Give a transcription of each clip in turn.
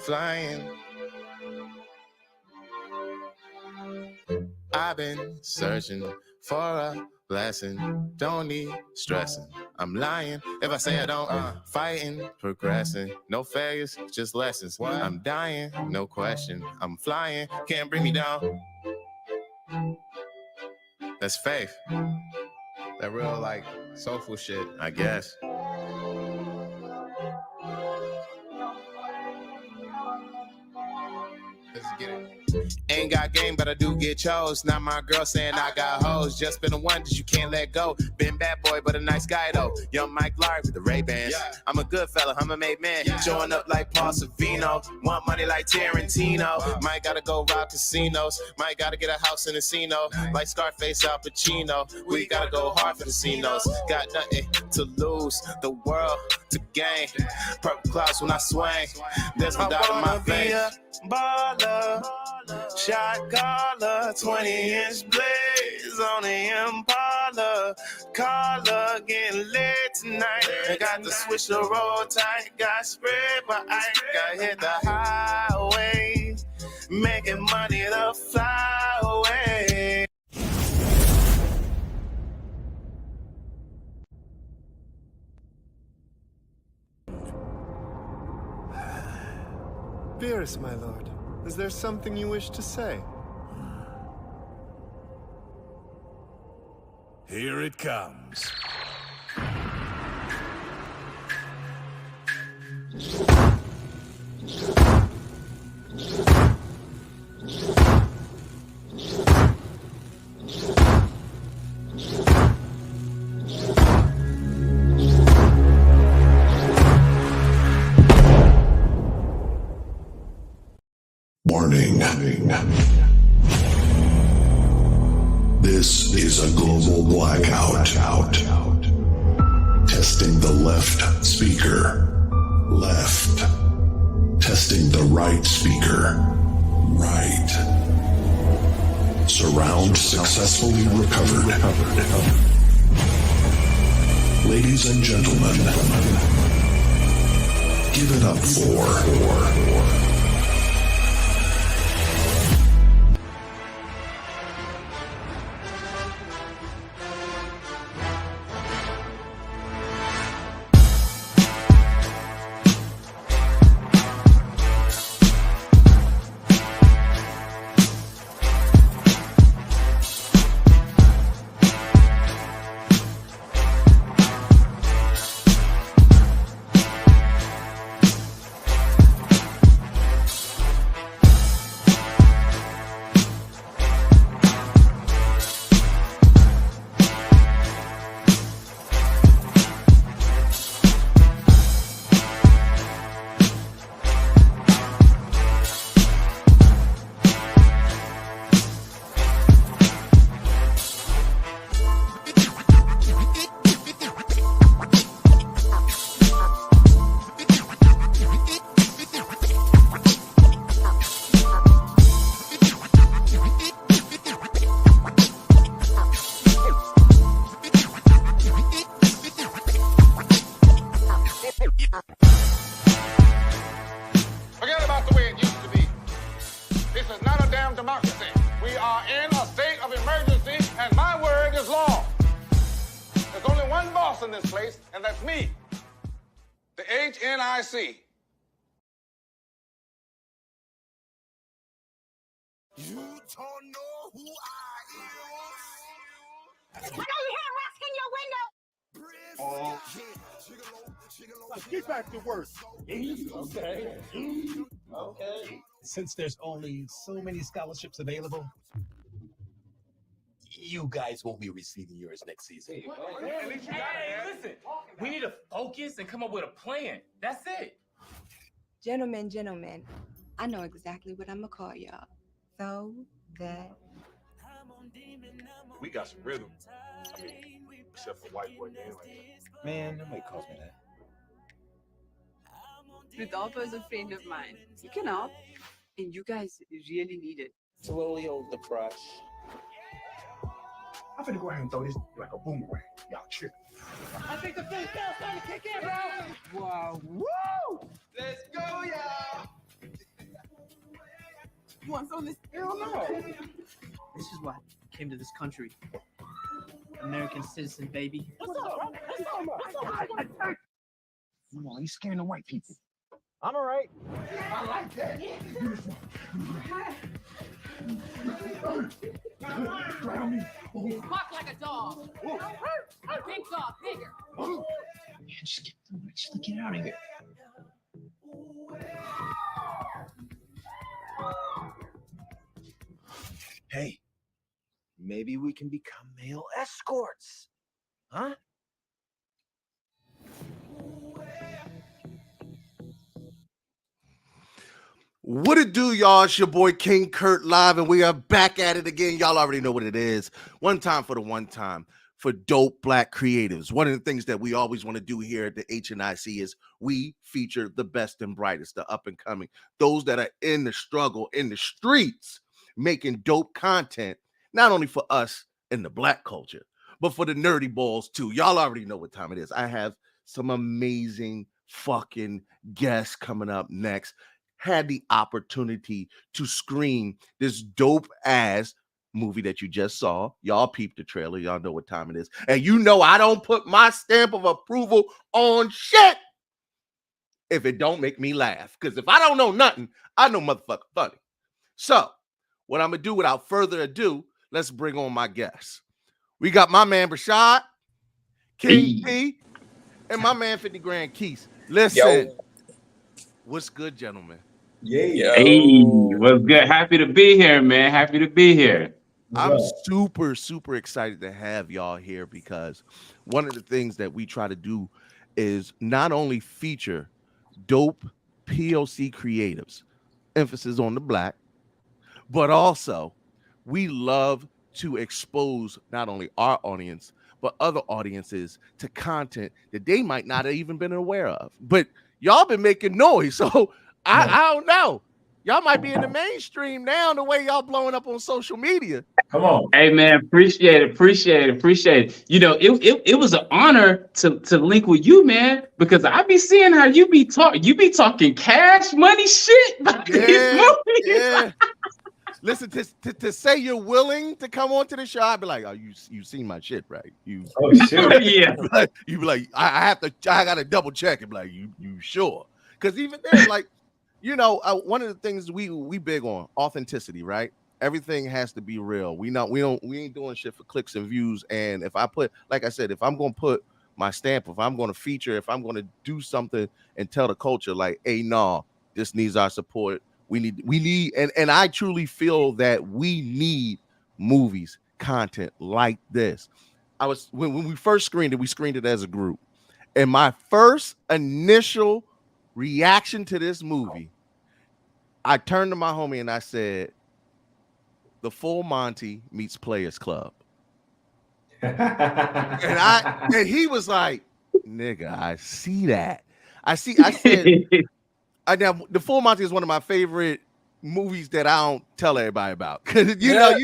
flying. I've been searching for a blessing. Don't need stressing. I'm lying if I say I don't. Fighting, progressing. No failures, just lessons. What? I'm dying, no question. I'm flying, can't bring me down. That's faith. That real, like, soulful shit, I guess. Let's get it. Ain't got game, but I do get chose. Not my girl saying I got hoes. Just been the one that you can't let go. Been bad boy, but a nice guy though. Young Mike Larry with the Ray-Bans. Yeah. I'm a good fella, I'm a made man. Yeah. Showing up like Paul Savino. Want money like Tarantino. Wow. Might gotta go rob casinos. Might gotta get a house in Encino. Nice. Like Scarface, Al Pacino. We gotta go hard for the casinos. Got nothing to lose, the world to gain. Purple clouds when I swing. There's no doubt in my face. Baller, shot caller, 20-inch blaze on the Impala. Caller getting lit tonight. I got the switch to roll tight. Got spread my ice. Got hit the highway. Making money to fly away. Beerus, my lord, is there something you wish to say? Here it comes. Warning. This is a global blackout. Testing the left speaker. Left. Testing the right speaker. Right. Surround successfully recovered. Ladies and gentlemen, give it up for... Forget about the way it used to be. This is not a damn democracy. We are in a state of emergency, and my word is law. There's only one boss in this place, and that's me, the HNIC. You don't know who I am. I know you hear a rascal in your window. Let's get back to work. Okay. Okay. Since there's only so many scholarships available, you guys won't be receiving yours next season. Hey, listen. We need to focus and come up with a plan. That's it. Gentlemen, I know exactly what I'm gonna call y'all. So that we got some rhythm. I mean, except for white boy Dan like that. Man, nobody calls me that. Rudolph is a friend of mine. He can help, and you guys really need it. Slowly hold the crush. I'm finna go ahead and throw this like a boomerang. Y'all tripping. I think the fifth bell's starting to kick in, bro. Wow. Woo! Let's go, y'all. You want some of this? Hell no. This is why I came to this country. American citizen, baby. What's up, bro? What's up? Come on, he's scaring the white people. I'm all right. I like that. Bark like a dog. Big dog, bigger. Man, just get out of here. Hey, maybe we can become male escorts, huh? What it do, y'all? It's your boy King Kurt live, and we are back at it again. Y'all already know what it is. One time for the one time for dope black creatives. One of the things that we always want to do here at the HNIC is we feature the best and brightest, the up and coming, those that are in the struggle, in the streets, making dope content, not only for us in the black culture, but for the nerdy balls too. Y'all already know what time it is. I have some amazing fucking guests coming up next. Had the opportunity to screen this dope ass movie that you just saw. Y'all peeped the trailer. Y'all know what time it is. And you know I don't put my stamp of approval on shit if it don't make me laugh. Because if I don't know nothing, I know motherfucking funny. So what I'm going to do without further ado, let's bring on my guests. We got my man Rashad, King P, and my man 50 Grand Keith. Listen. Yo. What's good, gentlemen? Yeah. Hey, what's good? Happy to be here, man. Happy to be here. I'm super excited to have y'all here because one of the things that we try to do is not only feature dope POC creatives, emphasis on the black, but also we love to expose not only our audience, but other audiences to content that they might not have even been aware of. But y'all been making noise, so I don't know. Y'all might be in the mainstream now the way y'all blowing up on social media. Come on. Hey, man, appreciate it. You know, it was an honor to link with you, man, because I be seeing how you be talking cash money shit about these movies. Yeah. Listen, to say you're willing to come on to the show, I'd be like, oh, you seen my shit, right? You yeah. You be like, I gotta double check it. Like, you sure? Because even then, like, you know, one of the things we big on authenticity, right? Everything has to be real. We ain't doing shit for clicks and views. And if I put, like I said, if I'm gonna put my stamp, if I'm gonna feature, if I'm gonna do something and tell the culture, like, hey, no, this needs our support. We need, and I truly feel that we need movies, content like this. When we first screened it, we screened it as a group. And my first initial reaction to this movie, I turned to my homie and I said, The Full Monty meets Players Club. and he was like, nigga, I see that. I said, now, The Full Monty is one of my favorite movies that I don't tell everybody about. Because, you know,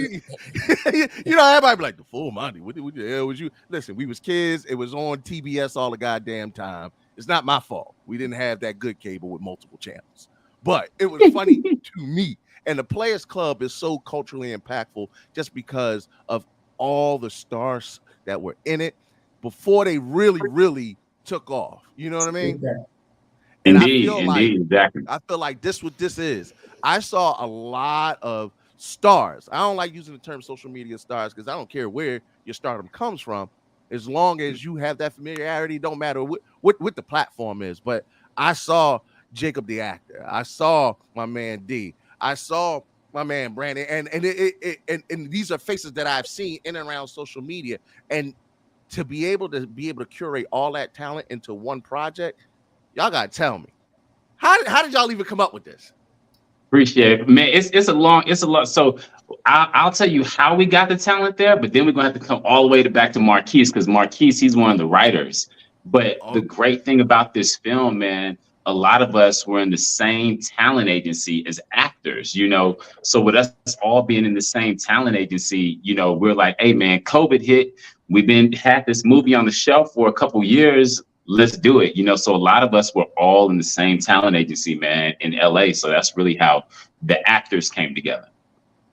everybody be like, The Full Monty, what the hell was you? Listen, we was kids. It was on TBS all the goddamn time. It's not my fault. We didn't have that good cable with multiple channels. But it was funny to me. And the Players Club is so culturally impactful just because of all the stars that were in it before they really took off. You know what I mean? And exactly. I feel like this what this is. I saw a lot of stars. I don't like using the term social media stars because I don't care where your stardom comes from. As long as you have that familiarity, don't matter what the platform is. But I saw Jacob the actor. I saw my man D. I saw my man Brandon. And these are faces that I've seen in and around social media. And to be able to curate all that talent into one project, y'all gotta tell me, how did y'all even come up with this? Appreciate it, man. It's a lot. So I'll tell you how we got the talent there, but then we're gonna have to come all the way back to Marquise, because Marquise, he's one of the writers. But the great thing about this film, man, a lot of us were in the same talent agency as actors, you know. So with us all being in the same talent agency, you know, we're like, hey man, COVID hit. We've had this movie on the shelf for a couple years. let's do it. So a lot of us were all in the same talent agency, man, in LA. So that's really how the actors came together.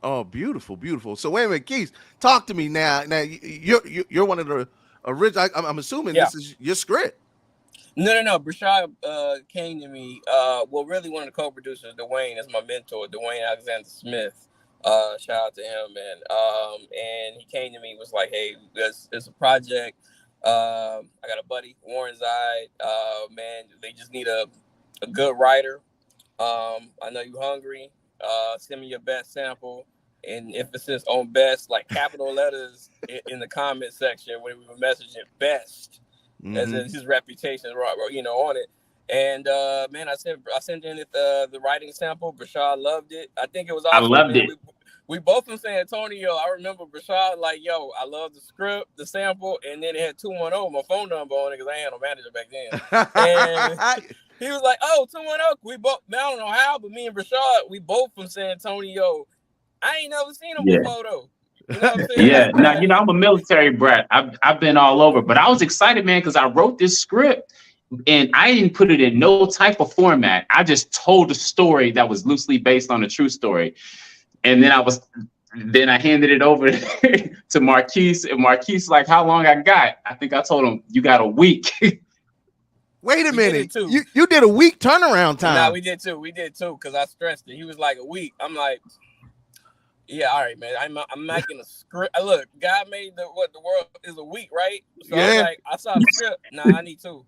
Oh, beautiful, beautiful. So wait a minute, Keith, talk to me now. Now you're one of the original. I'm assuming this is your script. No. Brashad came to me. Well, really, one of the co-producers, Dwayne, is my mentor. Dwayne Alexander Smith. Shout out to him, man. And he came to me, was like, "Hey, it's a project. I got a buddy, Warren Zide. Man, they just need a good writer. I know you're hungry. Send me your best sample." And emphasis on best, like capital letters in the comment section when we were messaging best, as in his reputation, on it. And man, I sent in the writing sample. Brashad loved it. I think it was awesome. I loved it. We both from San Antonio. I remember Brashad like, "Yo, I love the script, the sample," and then it had 210, my phone number on it because I had no manager back then. And he was like, "Oh, 210." We both, I don't know how, but me and Brashad, we both from San Antonio. I ain't never seen him before though. You know what I'm saying? Yeah, now, I'm a military brat. I've been all over, but I was excited, man, because I wrote this script and I didn't put it in no type of format. I just told a story that was loosely based on a true story. And then I handed it over to Marquise, and Marquise like, "How long I got?" I think I told him, "You got a week." Wait a minute. You did a week turnaround time. Nah, we did too because I stressed it. He was like, "A week." I'm like, "Yeah, all right, man. I'm making a script. Look, God made the world is a week, right?" So I was like, I saw the script. Nah, I need 2.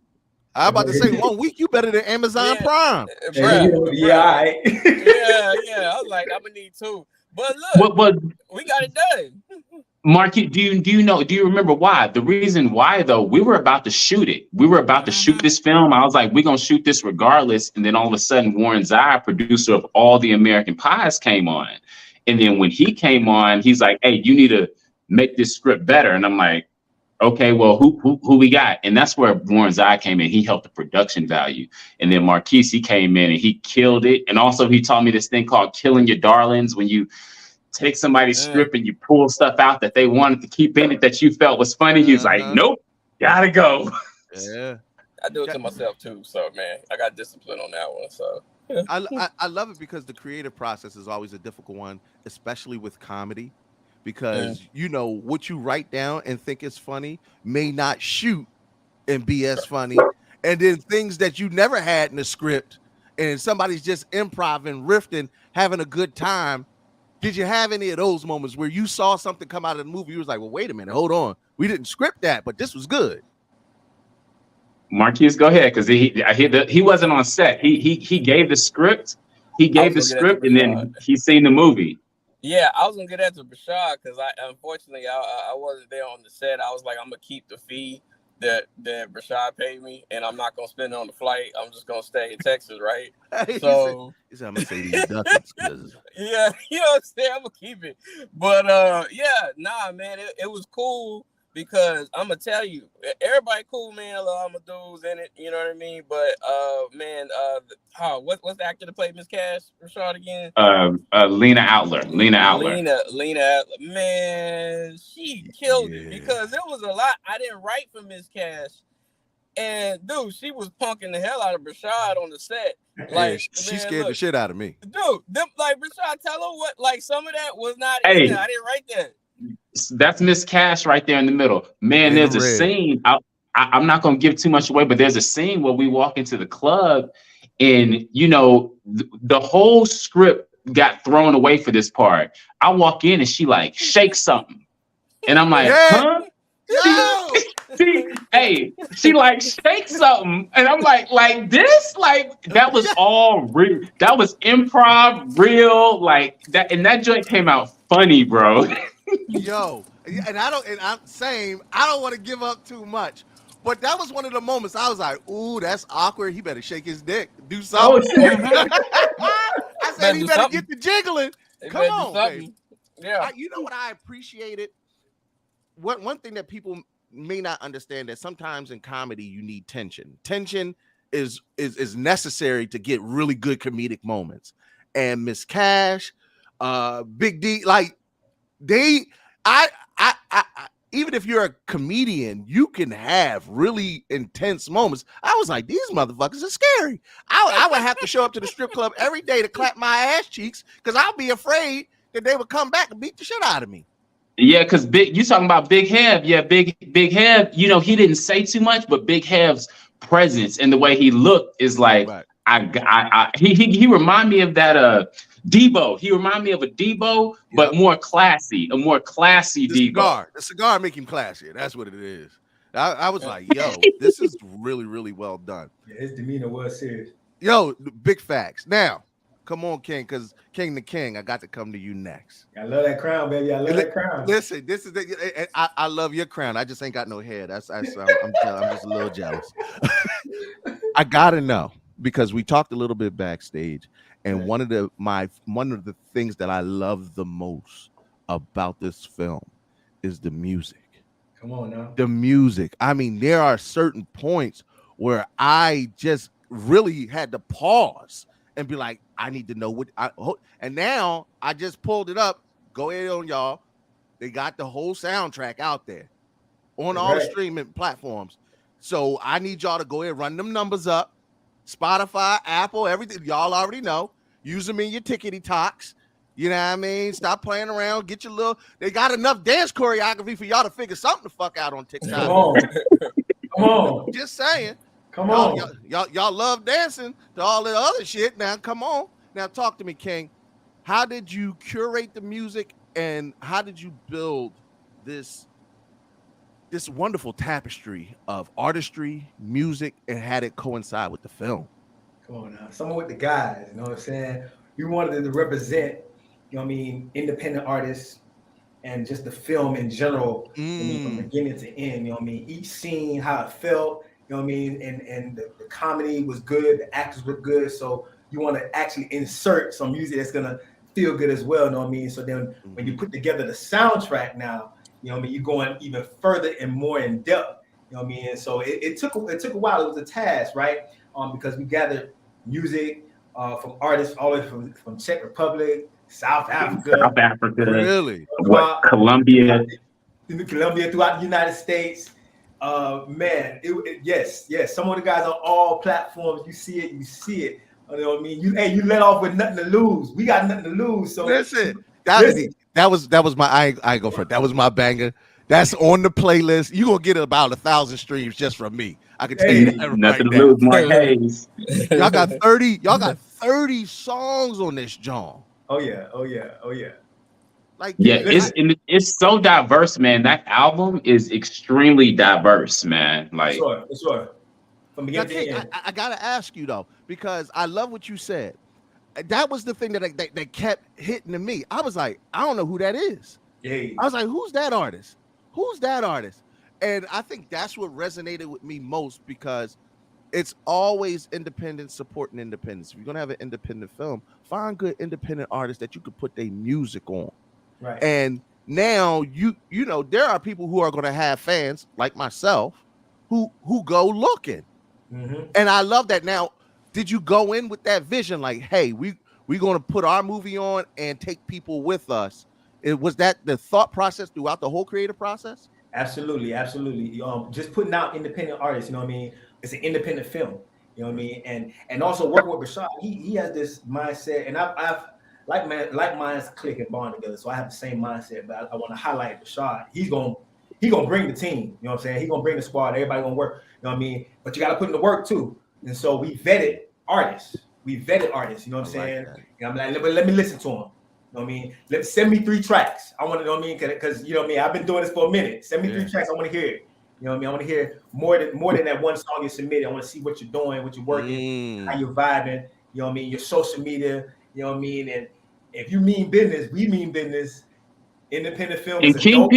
I'm about to say 1 week. You better than Amazon Prime. Yeah. I was like, I'm gonna need 2. But look, we got it done. Marky, do you remember why? The reason why, though, we were about to shoot it. We were about to shoot this film. I was like, we're gonna shoot this regardless. And then all of a sudden, Warren Zide, producer of all the American Pies, came on. And then when he came on, he's like, "Hey, you need to make this script better." And I'm like, "Okay, well, who we got?" And that's where Warren Zide came in. He helped the production value. And then Marquise, he came in and he killed it. And also he taught me this thing called killing your darlings, when you take somebody's script and you pull stuff out that they wanted to keep in it that you felt was funny. He's like, "Nope, gotta go." Yeah. I do it to myself too. So man, I got discipline on that one. So I love it because the creative process is always a difficult one, especially with comedy, because what you write down and think is funny may not shoot and be as funny, and then things that you never had in the script and somebody's just improvising, riffing, having a good time. Did you have any of those moments where you saw something come out of the movie, you was like, "Well, wait a minute, hold on, we didn't script that, but this was good"? Marquise, go ahead, because he wasn't on set. He gave the script. He gave the script, and then he seen the movie. Yeah, I was gonna get that to Brashad because unfortunately I wasn't there on the set. I was like, I'm gonna keep the fee that Brashad paid me, and I'm not gonna spend it on the flight. I'm just gonna stay in Texas, right? So he said, "I'm gonna say these ducats." Yeah, you know what I'm saying? I'm gonna keep it. But nah, man, it was cool. Because I'm gonna tell you, everybody cool, man. I'm a dudes in it, you know what I mean. But man, what's the actor that played Miss Cash, Rashad, again? Lena Outler. Lena Outler, man, she killed it because it was a lot. I didn't write for Miss Cash, and dude, she was punking the hell out of Brashad on the set. Like she scared the shit out of me, dude. Brashad, tell her what. Like some of that was not in there. I didn't write that. That's Miss Cash right there in the middle. Man, there's a scene. I'm not going to give too much away, but there's a scene where we walk into the club and, the whole script got thrown away for this part. I walk in and she like shakes something. And I'm like, huh? She like shakes something. And I'm like this? Like that was all real. That was improv, real, like that. And that joint came out funny, bro. Yo, and I don't want to give up too much, but that was one of the moments I was like, "Ooh, that's awkward. He better shake his dick, do something." I said he better get the jiggling. Come on, baby. Yeah. You know what I appreciated? One thing that people may not understand, that sometimes in comedy you need tension. Tension is necessary to get really good comedic moments. And Miss Cash, Big D, like. even if you're a comedian, you can have really intense moments. I was like, these motherfuckers are scary. I would have to show up to the strip club every day to clap my ass cheeks because I'll be afraid that they would come back and beat the shit out of me. Yeah, because you talking about Big Hev. Yeah, Big Hev, you know, he didn't say too much, but Big Hev's presence and the way he looked is like, right. He remind me of that Debo. He remind me of a Debo, but more classy, a more classy Debo. The cigar make him classier. That's what it is. I was like, yo, this is really, really well done. Yeah, his demeanor was serious. Yo, big facts. Now, come on, King, because King the King, I got to come to you next. I love that crown, baby. I love that crown. Listen, this is I love your crown. I just ain't got no hair. I'm just a little jealous. I gotta know, because we talked a little bit backstage, and one of the things that I love the most about this film is the music. Come on now. The music. I mean, there are certain points where I just really had to pause and be like, I need to know what and now I just pulled it up. Go ahead on y'all. They got the whole soundtrack out there on all the streaming platforms. So I need y'all to go ahead, run them numbers up. Spotify, Apple, everything. Y'all already know. Use them in your tickety talks. You know what I mean? Stop playing around. Get your little. They got enough dance choreography for y'all to figure something the fuck out on TikTok. Come on. Come on. Just saying. Come on. Y'all love dancing to all the other shit. Now, come on. Now, talk to me, King. How did you curate the music, and how did you build this wonderful tapestry of artistry, music, and had it coincide with the film? Come on now. Someone with the guys, you know what I'm saying? We wanted to represent, you know what I mean, independent artists and just the film in general, I mean, from beginning to end, you know what I mean? Each scene, how it felt, you know what I mean? And the comedy was good, the actors were good. So you want to actually insert some music that's going to feel good as well, you know what I mean? So then when you put together the soundtrack now, you know what I mean, you're going even further and more in depth, you know what I mean? And so it took a while. It was a task, right? Because we gathered music from artists all the way from Czech Republic, South Africa, really, Colombia throughout the United States. Man, yes. Some of the guys on all platforms. You see it. You know what I mean? You let off with nothing to lose. We got nothing to lose. So listen, that was my I go for it. That was my banger. That's on the playlist. You're gonna get about 1,000 streams just from me. I can tell you that. Nothing to lose, Mark Hayes. Y'all got 30 songs on this John. Oh yeah. Like, it's so diverse, man. That album is extremely diverse, man. Like, sure. From beginning to end. I gotta ask you though, because I love what you said. That was the thing that kept hitting to me. I was like, I don't know who that is. Yeah. I was like, who's that artist? And I think that's what resonated with me most, because it's always independent supporting independence. If you're gonna have an independent film, find good independent artists that you could put their music on. Right. And now you know there are people who are gonna have fans like myself who go looking. And I love that. Now, did you go in with that vision, like, hey, we're gonna put our movie on and take people with us? Was that the thought process throughout the whole creative process? Absolutely. Just putting out independent artists, you know what I mean? It's an independent film, you know what I mean? And also working with Rashad, he has this mindset, and I've like mine's click and bond together, so I have the same mindset. But I want to highlight Rashad. He's gonna bring the team, you know what I'm saying? He's gonna bring the squad. Everybody gonna work, you know what I mean? But you got to put in the work too. And so we vetted artists. You know what I'm saying? And I'm like, let me listen to them. You know what I mean? Send me 3 tracks. I want to know what I mean, because you know what I mean. I've been doing this for a minute. Send me 3 tracks. I want to hear it. You know what I mean? I want to hear more than that one song you submitted. I want to see what you're doing, what you're working, how you're vibing. You know what I mean? Your social media. You know what I mean? And if you mean business, we mean business. Independent film. And King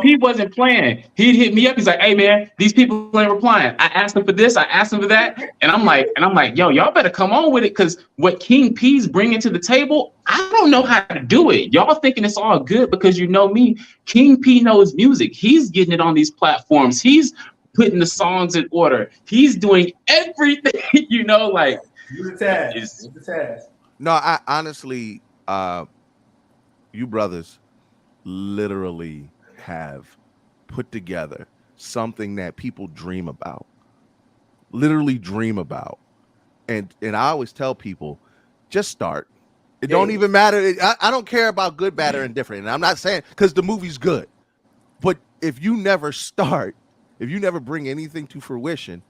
P wasn't playing. He'd hit me up. He's like, "Hey man, these people ain't replying. I asked them for this. I asked them for that." And I'm like, "Yo, y'all better come on with it, because what King P's bringing to the table, I don't know how to do it. Y'all thinking it's all good because you know me. King P knows music. He's getting it on these platforms. He's putting the songs in order. He's doing everything. You know, like you the task. No, I honestly, you brothers literally have put together something that people dream about, literally dream about. And I always tell people, just start. It don't even matter. I don't care about good, bad, or indifferent. And I'm not saying because the movie's good, but if you never start, if you never bring anything to fruition,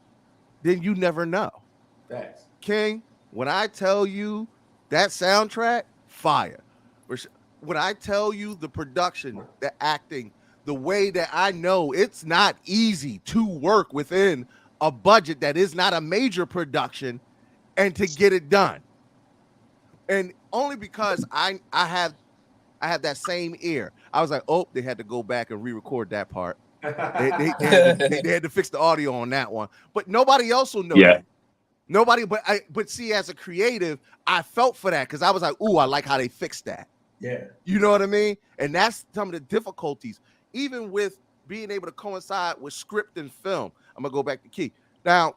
then you never know. Thanks. King, when I tell you that soundtrack, fire. When I tell you the production, the acting, the way that I know it's not easy to work within a budget that is not a major production and to get it done. And only because I have that same ear. I was like, oh, they had to go back and re-record that part. They had to fix the audio on that one. But nobody else will know that. Nobody, but see, as a creative, I felt for that because I was like, ooh, I like how they fixed that. Yeah. You know what I mean? And that's some of the difficulties, even with being able to coincide with script and film. I'm gonna go back to Key. Now,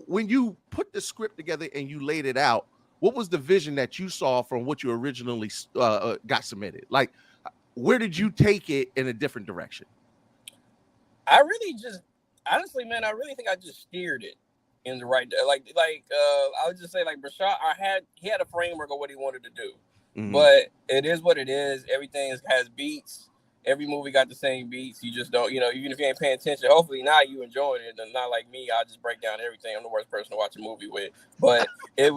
when you put the script together and you laid it out, what was the vision that you saw from what you originally got submitted? Like, where did you take it in a different direction? I really just, honestly, man, I really think I just steered it in the right, I would just say, like, Brashad, he had a framework of what he wanted to do, but it is what it is. Everything has beats. Every movie got the same beats. You just don't, even if you ain't paying attention, hopefully now you enjoying it. And not like me, I just break down everything. I'm the worst person to watch a movie with, but it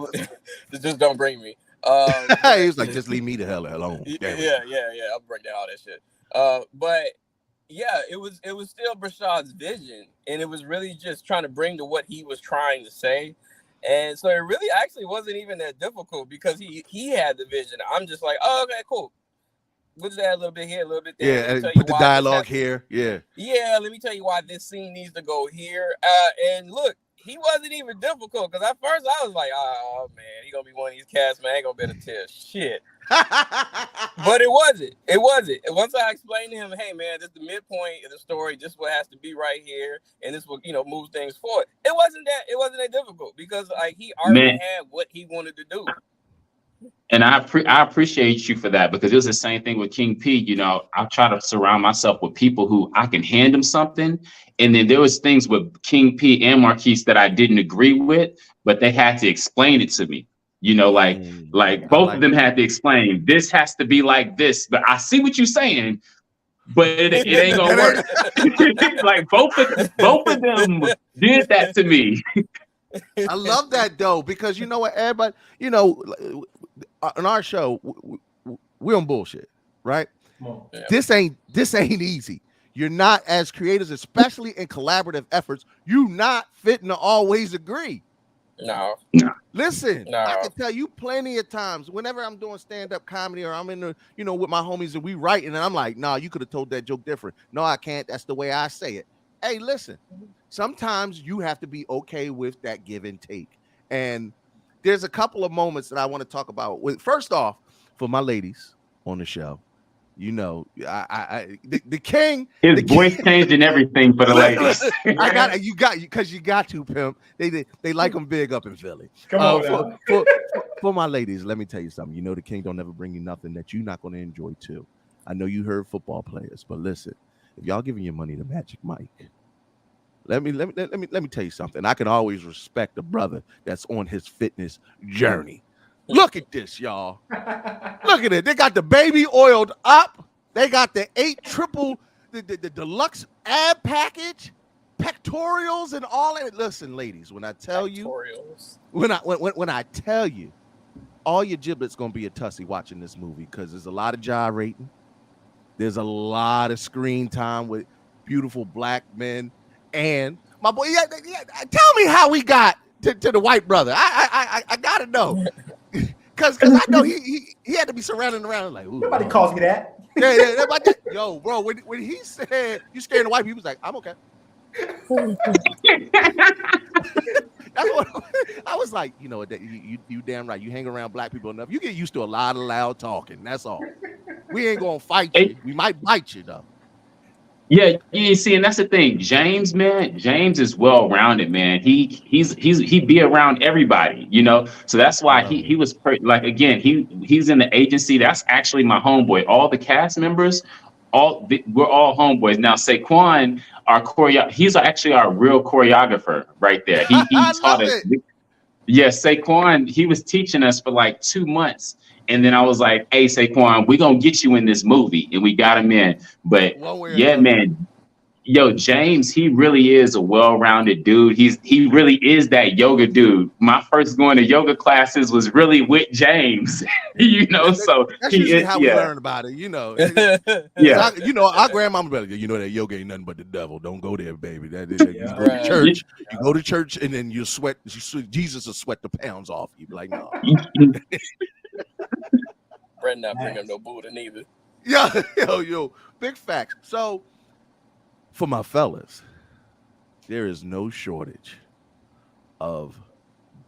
just don't bring me. He was like, just leave me the hell alone. Yeah. I'll break down all that shit. But yeah, it was still Brashad's vision, and it was really just trying to bring to what he was trying to say. And so it really actually wasn't even that difficult because he had the vision. I'm just like, oh, okay, cool. We'll just add a little bit here, a little bit there. Yeah, and put the dialogue here. Yeah. Yeah, let me tell you why this scene needs to go here. And look, he wasn't even difficult because at first I was like, oh man, he gonna be one of these cast, man, I ain't gonna be able to tell shit. But it wasn't. It wasn't. And once I explained to him, hey man, this is the midpoint of the story, just what has to be right here, and this will, move things forward. It wasn't that difficult because like he already had what he wanted to do. And I appreciate you for that because it was the same thing with King P. I try to surround myself with people who I can hand them something. And then there was things with King P and Marquise that I didn't agree with, but they had to explain it to me. Like both of them had to explain this has to be like this, but I see what you're saying, but it ain't gonna work. Like both of them did that to me. I love that though, because you know what, everybody, on our show, we on bullshit, right? Yeah. This ain't easy. You're not, as creators, especially in collaborative efforts, you not fitting to always agree. No. Listen, I can tell you plenty of times whenever I'm doing stand-up comedy or I'm in the, with my homies and we writing and I'm like, nah, you could have told that joke different. No, I can't. That's the way I say it. Hey, listen, sometimes you have to be okay with that give and take. And there's a couple of moments that I want to talk about. First off, for my ladies on the show, the king. His voice changed and everything for the ladies. You got to, pimp. They like them big up in Philly. Come on, for my ladies, let me tell you something. The king don't ever bring you nothing that you're not going to enjoy too. I know you heard football players, but listen, if y'all giving your money to Magic Mike, let me tell you something. I can always respect a brother that's on his fitness journey. Look at this, y'all. Look at it. They got the baby oiled up. They got the 8 triple, the deluxe ab package, pectorials and all that. Listen, ladies, when I tell you, when I tell you, all your giblets gonna be a tussy watching this movie because there's a lot of gyrating. There's a lot of screen time with beautiful black men. And my boy, tell me how we got to the white brother. I gotta know. Cause I know he had to be surrounding around like, ooh, nobody calls me that. Yeah. Yo, bro, when he said you scared the white people, he was like, I'm okay. That's what I was like. You damn right. You hang around black people enough, you get used to a lot of loud talking. That's all. We ain't gonna fight you. We might bite you though. Yeah, you see, and that's the thing. James is well-rounded, man. He be around everybody, So that's why he was he's in the agency. That's actually my homeboy. All the cast members we're all homeboys. Now Saquon, he's actually our real choreographer right there. He taught us. Yes, Saquon, he was teaching us for like 2 months. And then I was like, hey, Saquon, we're going to get you in this movie. And we got him in. But yeah, man, yo, James, he really is a well-rounded dude. He really is that yoga dude. My first going to yoga classes was really with James, you know. So that's usually how we learn about it, you know. Yeah, you know, our grandmama better. You know that yoga ain't nothing but the devil. Don't go there, baby. That is, you go to church. You go to church, and then you sweat. Jesus will sweat the pounds off you. Be like, no. Brett not bring up no Buddha neither. Yo, big facts. So, for my fellas, there is no shortage of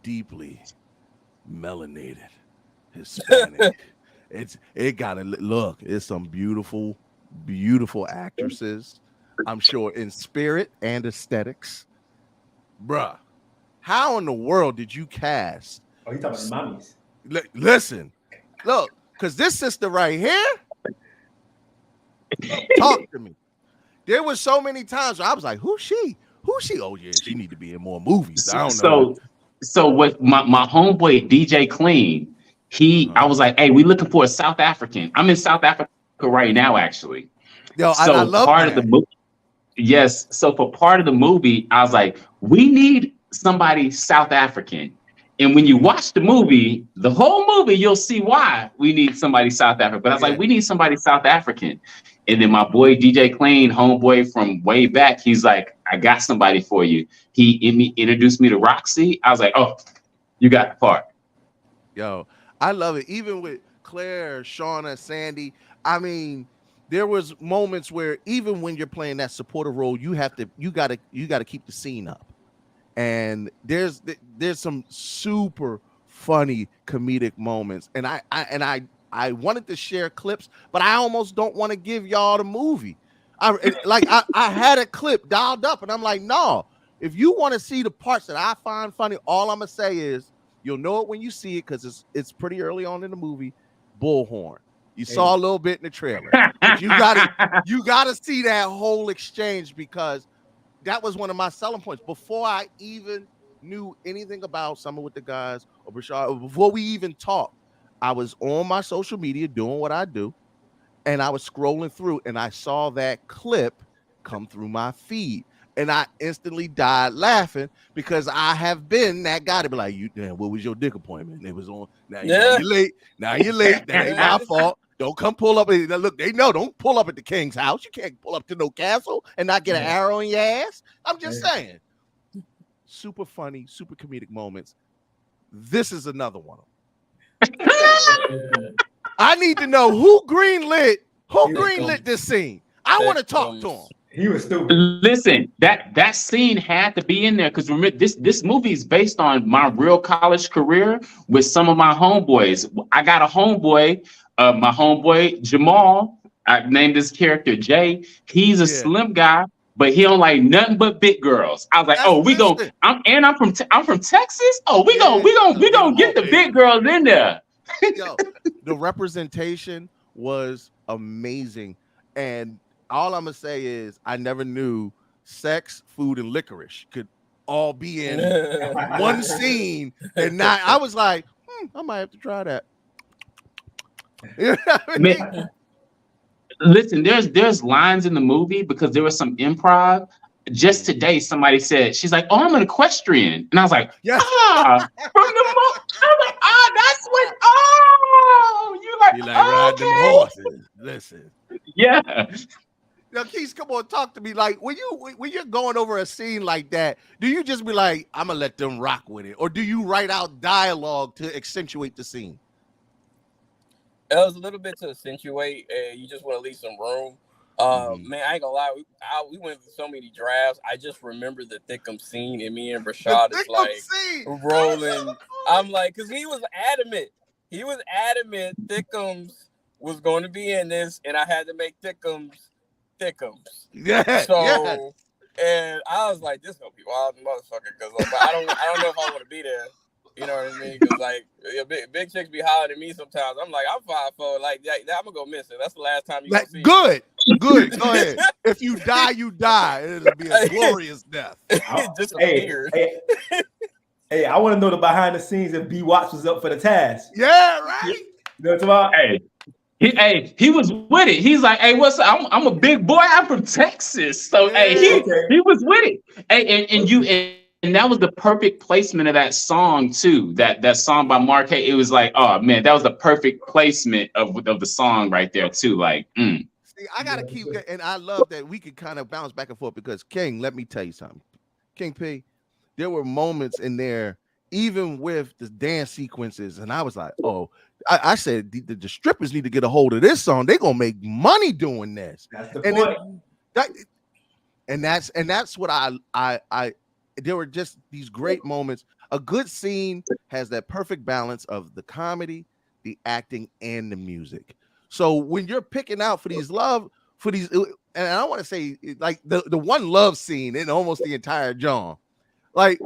deeply melanated Hispanic. It gotta look. It's some beautiful, beautiful actresses. I'm sure in spirit and aesthetics, bruh. How in the world did you cast? Oh, you talking about mommies? Listen, look, because this sister right here, talk to me. There was so many times where I was like, who's she? Who's she? Oh, yeah, she need to be in more movies. I don't know. So with my homeboy, DJ Clean, I was like, hey, we looking for a South African. I'm in South Africa right now, actually. Yo, so I love part that. of the movie. Yes. So for part of the movie, I was like, we need somebody South African. And when you watch the movie, the whole movie, you'll see why we need somebody South African. But I was like, we need somebody South African. And then my boy, DJ Clean, homeboy from way back, he's like, I got somebody for you. He introduced me to Roxy. I was like, oh, you got the part. Yo, I love it. Even with Claire, Shauna, Sandy, I mean, there was moments where even when you're playing that supportive role, you gotta keep the scene up. And there's some super funny comedic moments, and I wanted to share clips, but I almost don't want to give y'all the movie. I had a clip dialed up, and I'm like, no. If you want to see the parts that I find funny, all I'm gonna say is you'll know it when you see it because it's pretty early on in the movie. Bullhorn. You saw a little bit in the trailer. But you gotta see that whole exchange because that was one of my selling points. Before I even knew anything about Summer with the Guys or Brashad, before we even talked, I was on my social media doing what I do, and I was scrolling through, and I saw that clip come through my feed, and I instantly died laughing because I have been that guy to be like, what was your dick appointment? It was on. Now you're late. Now you're late. That ain't my fault. Don't come pull up. Look, they know. Don't pull up at the king's house. You can't pull up to no castle and not get an arrow in your ass. I'm just saying. Super funny, super comedic moments. This is another one. I need to know who greenlit this scene. I want to talk to him. He was stupid. Listen, that scene had to be in there because remember this movie is based on my real college career with some of my homeboys. I got a homeboy. My homeboy Jamal, I named this character Jay. He's a slim guy, but he don't like nothing but big girls. I was like, I'm from Texas. Oh, we gonna get the big girls in there. Yo, the representation was amazing, and all I'm gonna say is I never knew sex, food, and licorice could all be in one scene, and not. I was like, I might have to try that. You know what I mean? Man, listen, there's lines in the movie because there was some improv. Just today, somebody said, she's like, oh, I'm an equestrian. And I was like, from the I was like, that's what, you like ride them horses. Listen. Yeah. Now, Keith, come on, talk to me. Like, when you're going over a scene like that, do you just be like, I'm gonna let them rock with it? Or do you write out dialogue to accentuate the scene? It was a little bit to accentuate, and you just want to leave some room. Man, I ain't gonna lie. We went through so many drafts. I just remember the Thickum scene, and me and Brashad is like rolling. I'm like, because he was adamant. He was adamant Thickums was going to be in this, and I had to make Thickums. Yeah. So, and I was like, this gonna be wild, motherfucker. Because I don't know if I want to be there. You know what I mean? Because like big chicks be hollering at me sometimes. I'm like, I'm 5'4". Like I'm gonna go missing. That's the last time you gonna see. Good. Good. Go ahead. If you die, you die. It'll be a glorious death. Hey, I want to know the behind the scenes if B Watts was up for the task. Yeah, right. You know what I'm talking Hey, he was with it. He's like, hey, what's up? I'm a big boy. I'm from Texas. So hey, he was with it. Hey, and that was the perfect placement of that song too. That song by Mark Hay. It was like, oh man, that was the perfect placement of the song right there too. Like, See, I gotta keep, and I love that we could kind of bounce back and forth because King, let me tell you something, King P, there were moments in there, even with the dance sequences, and I was like, oh. I said the strippers need to get a hold of this song. They're gonna make money doing this. That's the point. And that's what I there were just these great moments. A good scene has that perfect balance of the comedy, the acting, and the music. So when you're picking out for these, and I want to say like the one love scene in almost the entire John. Like,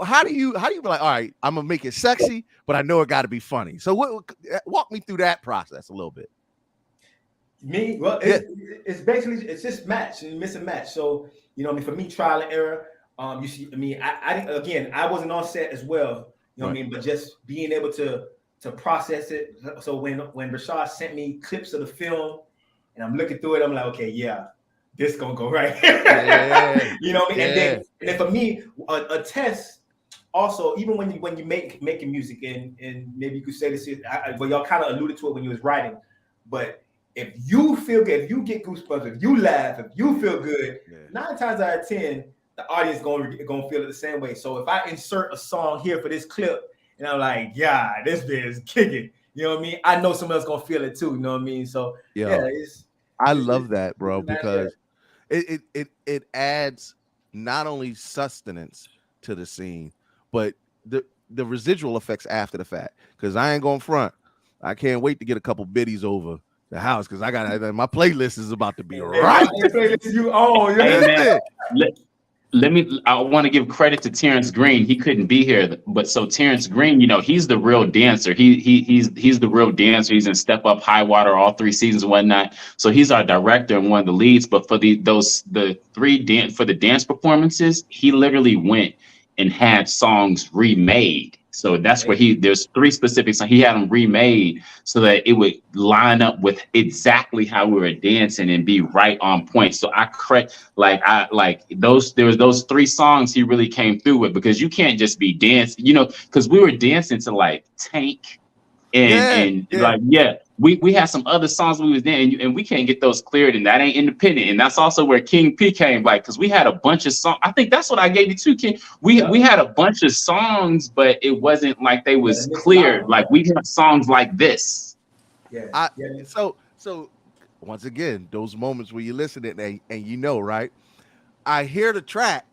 how do you be like, all right, I'm gonna make it sexy, but I know it got to be funny. So walk me through that process a little bit. It's basically just match and miss a match. So you know, I mean, for me, trial and error. You see, I mean, I wasn't on set as well. You know what I mean, but just being able to process it. So when Rashad sent me clips of the film, and I'm looking through it, I'm like, okay, yeah. This gonna go right. Yeah. You know what I mean? And then for me, a test also, even when you making music, and maybe you could say this, well, y'all kind of alluded to it when you was writing, but if you feel good, if you get goosebumps, if you laugh, if you feel good, 9 times out of 10, the audience gonna feel it the same way. So if I insert a song here for this clip, and I'm like, yeah, this bit is kicking, you know what I mean? I know someone else gonna feel it too, you know what I mean? So I love that, bro, because it adds not only sustenance to the scene, but the residual effects after the fact. Because I ain't going front. I can't wait to get a couple biddies over the house because I got my playlist is about to be right. I want to give credit to Terrence Green. He couldn't be here, but so Terrence Green, you know, he's the real dancer. He's the real dancer. He's in Step Up, High Water, all 3 seasons and whatnot. So he's our director and one of the leads. But for the dance performances, he literally went and had songs remade. So that's where there's 3 specific songs. He had them remade so that it would line up with exactly how we were dancing and be right on point. So there was those 3 songs he really came through with, because you can't just be dancing, you know, because we were dancing to like Tank we had some other songs we was in, and we can't get those cleared, and that ain't independent. And that's also where King P came, like, because we had a bunch of songs. I think that's what I gave you too, King. We had a bunch of songs, but it wasn't like they was cleared. Like we had songs like this. So once again, those moments where you listen to it and you know, right? I hear the track,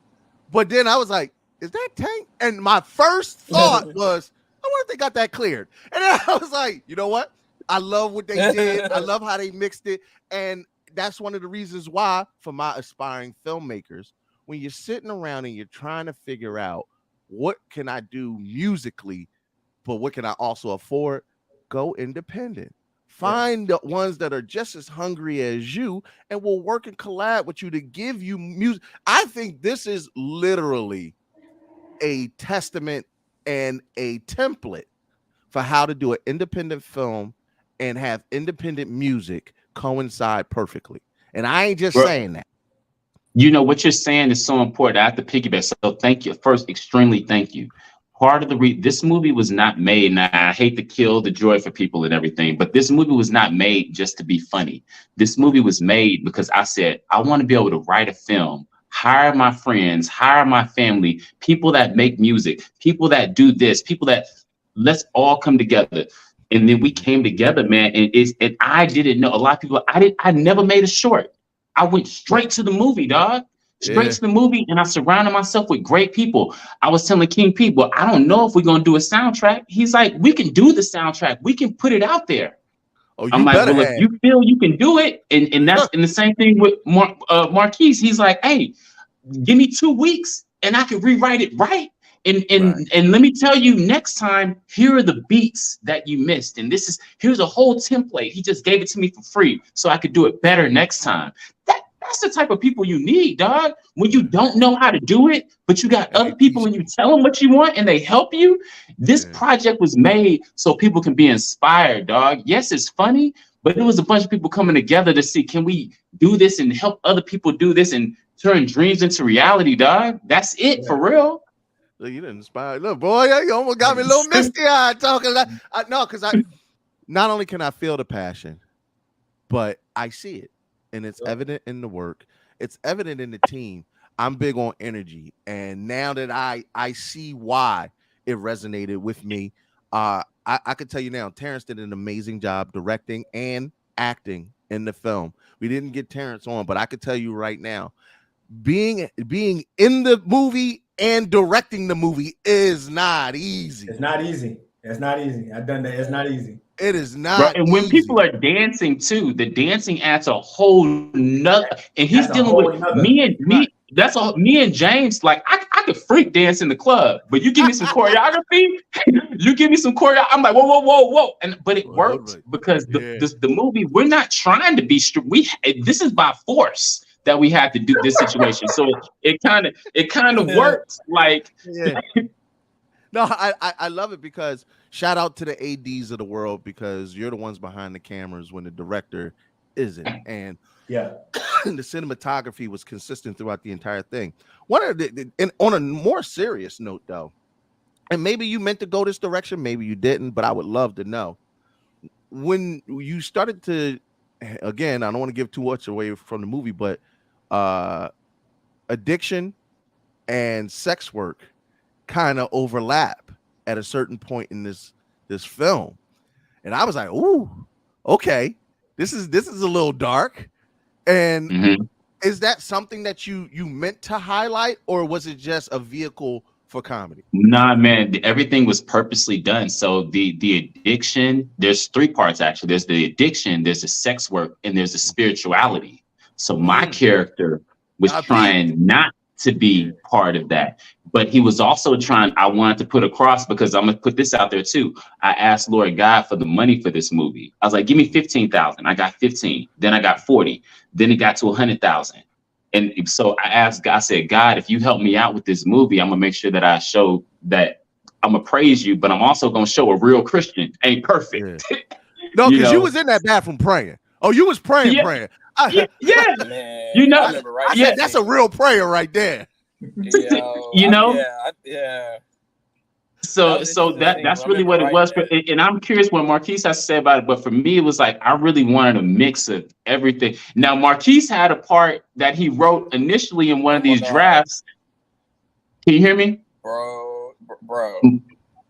but then I was like, is that Tank? And my first thought was, I wonder if they got that cleared. And then I was like, you know what? I love what they did. I love how they mixed it. And that's one of the reasons why, for my aspiring filmmakers, when you're sitting around and you're trying to figure out what can I do musically, but what can I also afford, go independent. Find the ones that are just as hungry as you and will work and collab with you to give you music. I think this is literally a testament and a template for how to do an independent film and have independent music coincide perfectly. And I ain't just saying that. You know, what you're saying is so important. I have to piggyback. So thank you. First, extremely thank you. Part of this movie was not made, and I hate to kill the joy for people and everything, but this movie was not made just to be funny. This movie was made because I said, I want to be able to write a film, hire my friends, hire my family, people that make music, people that do this, people that let's all come together. And then we came together, man. And I didn't know, a lot of people, I never made a short. I went straight to the movie, dog. Straight to the movie, and I surrounded myself with great people. I was telling King P, well, I don't know if we're gonna do a soundtrack. He's like, we can do the soundtrack. We can put it out there. I'm like, well, if you feel you can do it, and that's and the same thing with Marquise. He's like, hey, give me 2 weeks, and I can rewrite it right, And let me tell you, next time, here are the beats that you missed. And here's a whole template. He just gave it to me for free so I could do it better next time. That's the type of people you need, dog. When you don't know how to do it, but you got other people and you tell them what you want and they help you. This project was made so people can be inspired, dog. Yes, it's funny, but it was a bunch of people coming together to see, can we do this and help other people do this and turn dreams into reality, dog? That's it, for real. Look, you didn't inspire. Look, boy, you almost got me a little misty-eyed talking. Because not only can I feel the passion, but I see it. And it's evident in the work. It's evident in the team. I'm big on energy. And now that I see why it resonated with me, I could tell you now, Terrence did an amazing job directing and acting in the film. We didn't get Terrence on, but I could tell you right now, being in the movie and directing the movie is not easy. It's not easy. It's not easy. I've done that. It's not easy. It is not. And when people are dancing too, the dancing adds a whole nother. And he's dealing with me. That's all. Me and James, like I could freak dance in the club, but you give me some choreography. You give me some choreo. I'm like, whoa. But it worked because the movie. We're not trying to be strict. This is by force that we have to do this situation. So it kind of works. Like. Yeah. No, I love it because shout out to the ADs of the world because you're the ones behind the cameras when the director isn't. And the cinematography was consistent throughout the entire thing. And on a more serious note, though, and maybe you meant to go this direction, maybe you didn't, but I would love to know. When you started to, again, I don't want to give too much away from the movie, but addiction and sex work kind of overlap at a certain point in this film, and I was like, "Ooh, okay, this is a little dark." And is that something that you meant to highlight, or was it just a vehicle for comedy? Nah, man, everything was purposely done. So the addiction, there's three parts actually. There's the addiction, there's the sex work, and there's the spirituality. So my character was trying not to be part of that. But he was also I wanted to put across, because I'm going to put this out there too. I asked Lord God for the money for this movie. I was like, give me 15,000. I got 15. Then I got 40. Then it got to 100,000. And so I asked God, I said, God, if you help me out with this movie, I'm going to make sure that I show that I'm going to praise you, but I'm also going to show a real Christian ain't perfect. Yeah. No, because you was in that bathroom praying. Oh, you was praying. Man, I said, that's a real prayer right there. So that's really what it was. And I'm curious what Marquise has to say about it. But for me, it was like I really wanted a mix of everything. Now, Marquise had a part that he wrote initially in one of these drafts. Can you hear me, bro?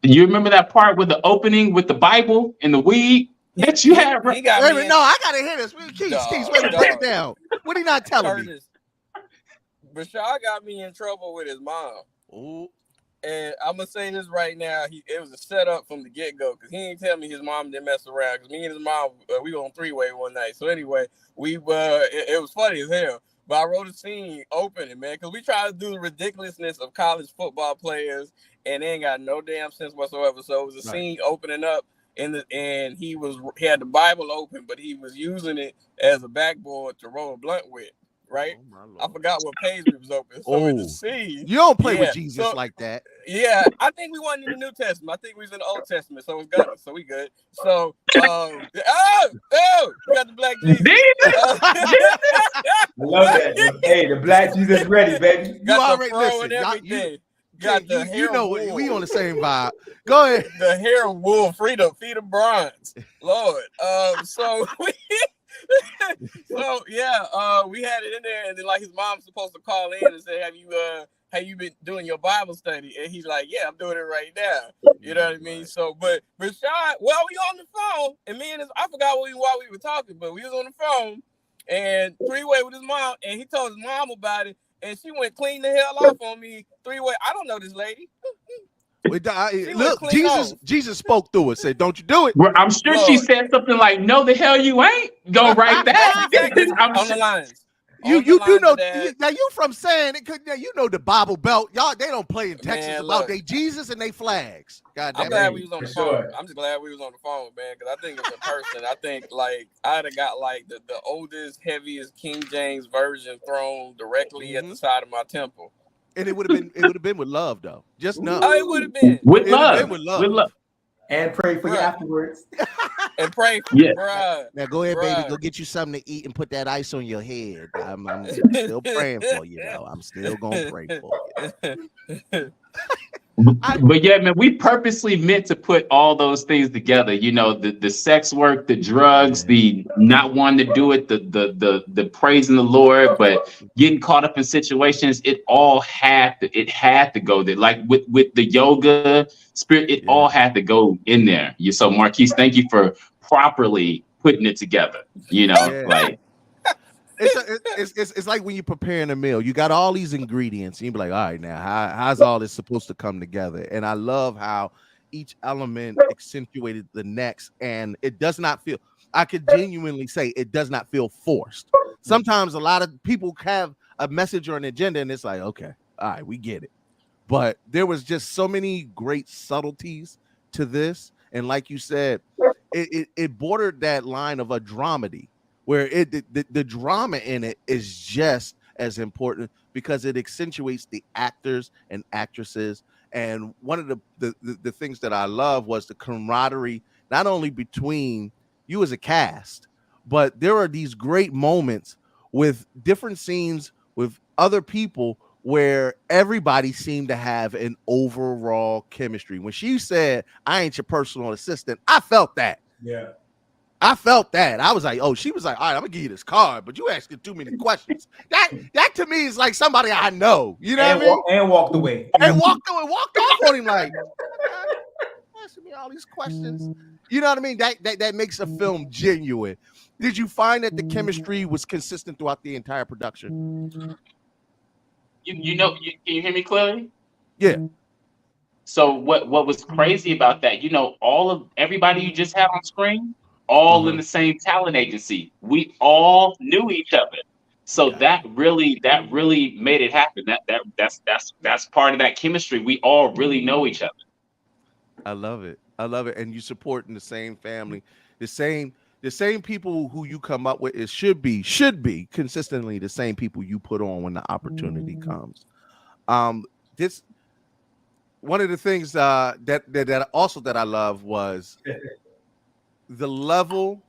You remember that part with the opening with the Bible and the weed that you had? No, I gotta hear this. Keith, break it down. What are you not telling me? Brashad got me in trouble with his mom. Ooh. And I'm gonna say this right now. It was a setup from the get-go, because he didn't tell me his mom didn't mess around. Because me and his mom, we were on three-way one night. So anyway, it was funny as hell. But I wrote a scene opening, man, because we try to do the ridiculousness of college football players, and they ain't got no damn sense whatsoever. So it was a scene opening up, and he had the Bible open, but he was using it as a backboard to roll a blunt with. Right, I forgot what page it was open. So in the scene, you don't play with Jesus like that. Yeah, I think we wasn't in the New Testament. I think we was in the Old Testament, so it's good. So we good. So, we got the black Jesus. I love that. Hey, the black Jesus ready, baby. Got the fro and everything. Got the hair. You know what? We on the same vibe. Go ahead. The hair of wool, feet of bronze. Lord. So we had it in there, and then like his mom's supposed to call in and say, have you been doing your Bible study? And he's like, yeah, I'm doing it right now. You know what I mean? So, but Rashad, we on the phone, and me and I forgot why we were talking, but we was on the phone and three-way with his mom, and he told his mom about it, and she went clean the hell off on me three-way. I don't know this lady. Look, Jesus spoke through it. Said, "Don't you do it." Well, I'm sure she said something like, "No, the hell you ain't." Go right back. On the lines. You On the do line know to that- now you from saying it could now you know the Bible Belt. Y'all they don't play in Texas Man, about look. they Jesus and they flags. God damn I'm glad it. we was on the For phone. sure. I'm just glad we was on the phone, man, because I think it's in person. I think like I'd have got like the oldest, heaviest King James version thrown directly at the side of my temple. And it would have been with love though. Just know. Oh, it would have been. With It would have love. been with love. With love. And pray for you Bruh. afterwards. And pray, Yeah. bruh. Now go ahead, baby. Go Bruh. get you something to eat and put that ice on your head. I'm still praying for you, though. I'm still gonna pray for you. But yeah, man, we purposely meant to put all those things together. You know, the sex work, the drugs, the not wanting to do it, the praising the Lord, but getting caught up in situations. It all had to go there. Like with the yoga spirit, it all had to go in there. So Marquise, thank you for properly putting it together. You know, Yeah. like. It's like when you're preparing a meal, you got all these ingredients, and you be like, all right, now how's all this supposed to come together? And I love how each element accentuated the next, and it does not feel. I could genuinely say it does not feel forced. Sometimes a lot of people have a message or an agenda, and it's like, okay, all right, we get it. But there was just so many great subtleties to this, and like you said, it bordered that line of a dramedy, where the drama in it is just as important because it accentuates the actors and actresses. And one of the things that I love was the camaraderie, not only between you as a cast, but there are these great moments with different scenes with other people where everybody seemed to have an overall chemistry. When she said, "I ain't your personal assistant," I felt that. Yeah. I felt that. I was like, oh, she was like, all right, I'm gonna give you this card, but you asking too many questions. That to me is like somebody I know. You know what I mean? And walked away. And walked off on him like asking me all these questions. You know what I mean? That makes a film genuine. Did you find that the chemistry was consistent throughout the entire production? You know, can you hear me clearly? Yeah. So what was crazy about that? You know, everybody you just had on screen, all in the same talent agency. We all knew each other. So that really made it happen. That's part of that chemistry. We all really know each other. I love it. And you supporting the same family, the same people who you come up with. It should be consistently the same people you put on when the opportunity comes. This one of the things that also that I love was the level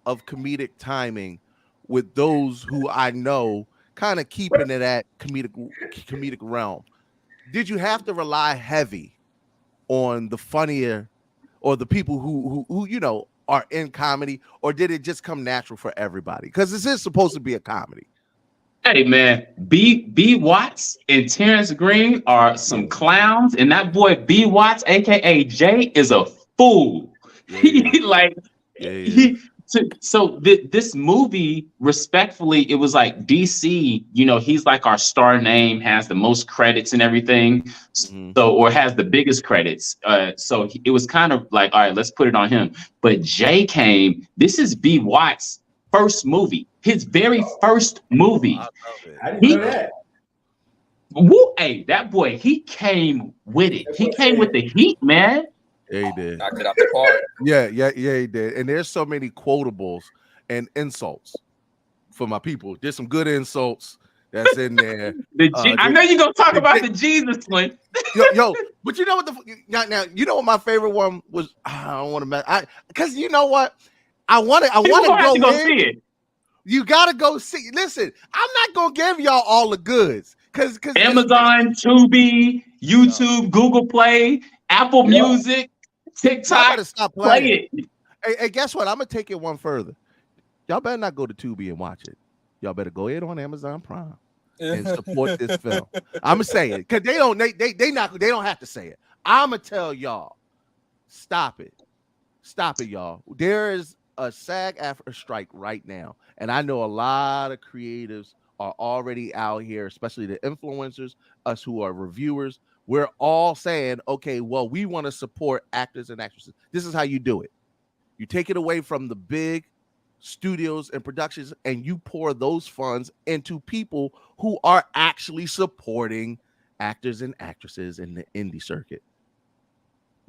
of comedic timing with those who I know, kind of keeping it at comedic realm. Did you have to rely heavy on the funnier or the people who you know are in comedy, or did it just come natural for everybody? Because this is supposed to be a comedy. Hey man, B Watts and Terrence Green are some clowns, and that boy B Watts, aka Jay, is a fool. This movie, respectfully, it was like DC, you know, he's like our star name, has the most credits and everything, or has the biggest credits. So it was kind of like, all right, let's put it on him. But Jay came, this is B Watts' first movie, his very first movie. I didn't know that. Woo, hey, that boy, he came with it. He came with the heat, man. Yeah, he did. Knocked it out the park. Yeah, he did. And there's so many quotables and insults for my people. There's some good insults that's in there. I know you're gonna talk about the Jesus one. yo, but you know what now you know what my favorite one was? I don't want to because you know what? I want to go in. See it. You gotta go see. Listen, I'm not gonna give y'all all the goods because Amazon, Tubi, YouTube, Google Play, Apple Music, TikTok. Gotta stop playing. Play it. Hey, guess what? I'm gonna take it one further. Y'all better not go to Tubi and watch it. Y'all better go ahead on Amazon Prime and support this film. I'm gonna say it because they don't have to say it. I'm gonna tell y'all, stop it, y'all. There is a SAG-AFTRA strike right now, and I know a lot of creatives are already out here, especially the influencers, us who are reviewers. We're all saying, okay, well, we want to support actors and actresses. This is how you do it. You take it away from the big studios and productions, and you pour those funds into people who are actually supporting actors and actresses in the indie circuit.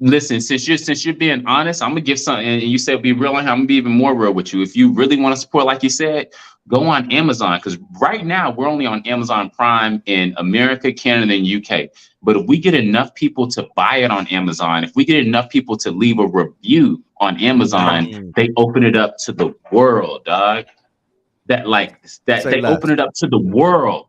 Listen, since you're being honest, I'm gonna give something, and you said be real on here. I'm gonna be even more real with you. If you really want to support, like you said, go on Amazon, because right now we're only on Amazon Prime in America, Canada, and UK. But if we get enough people to buy it on Amazon, if we get enough people to leave a review on Amazon, they open it up to the world, dog. They open it up to the world.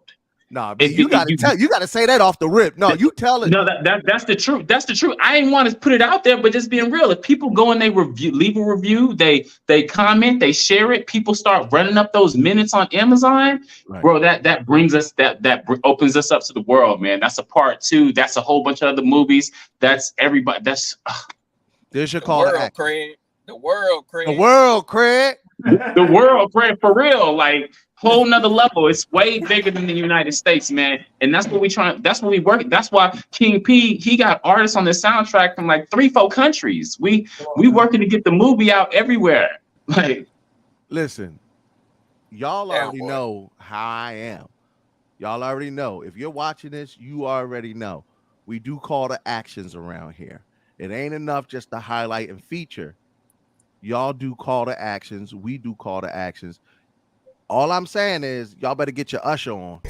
No, you gotta say that off the rip. No, you tell it. No, that's the truth. That's the truth. I didn't want to put it out there, but just being real. If people go and they leave a review, they comment, they share it, people start running up those minutes on Amazon, bro. That brings us that opens us up to the world, man. That's a part 2. That's a whole bunch of other movies. That's everybody. That's there's your call to action. Craig. The world, Craig. The world, Craig. The world, Craig, for real. Like, whole nother level. It's way bigger than the United States, man. And that's what we work. That's why King P, he got artists on the soundtrack from like 3-4 countries. We working to get the movie out everywhere. Like, listen, y'all already know how I am. Y'all already know. If you're watching this, you already know. We do call to actions around here. It ain't enough just to highlight and feature. Y'all do call to actions. We do call to actions. All I'm saying is, y'all better get your Usher on.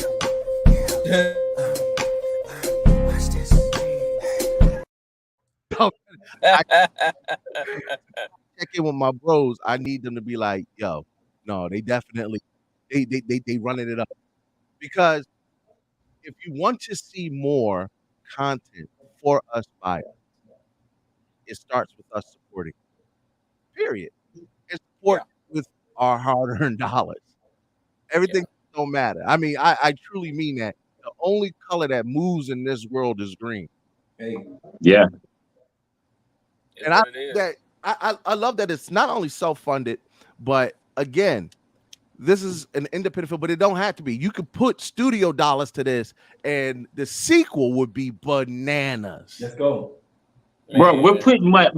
Check in with my bros. I need them to be like, yo, no, they definitely, they running it up. Because if you want to see more content for us by us, it starts with us supporting. Period. And support with our hard-earned dollars. Everything don't matter. I mean, I truly mean that. The only color that moves in this world is green. Hey. Yeah. And I love that it's not only self-funded, but again, this is an independent film, but it don't have to be. You could put studio dollars to this, and the sequel would be bananas. Let's go. Bro, we're putting my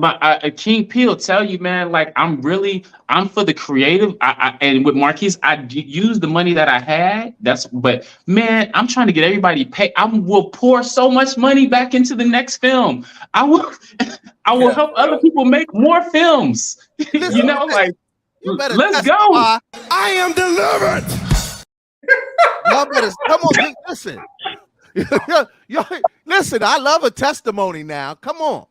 King P will tell you, man, like I'm for the creative. And with Marquise, I use the money that I had. But man, I'm trying to get everybody paid. I will pour so much money back into the next film. I will help other people make more films. You know, like let's go. I am delivered. Y'all better come on, listen. Listen, I love a testimony now. Come on.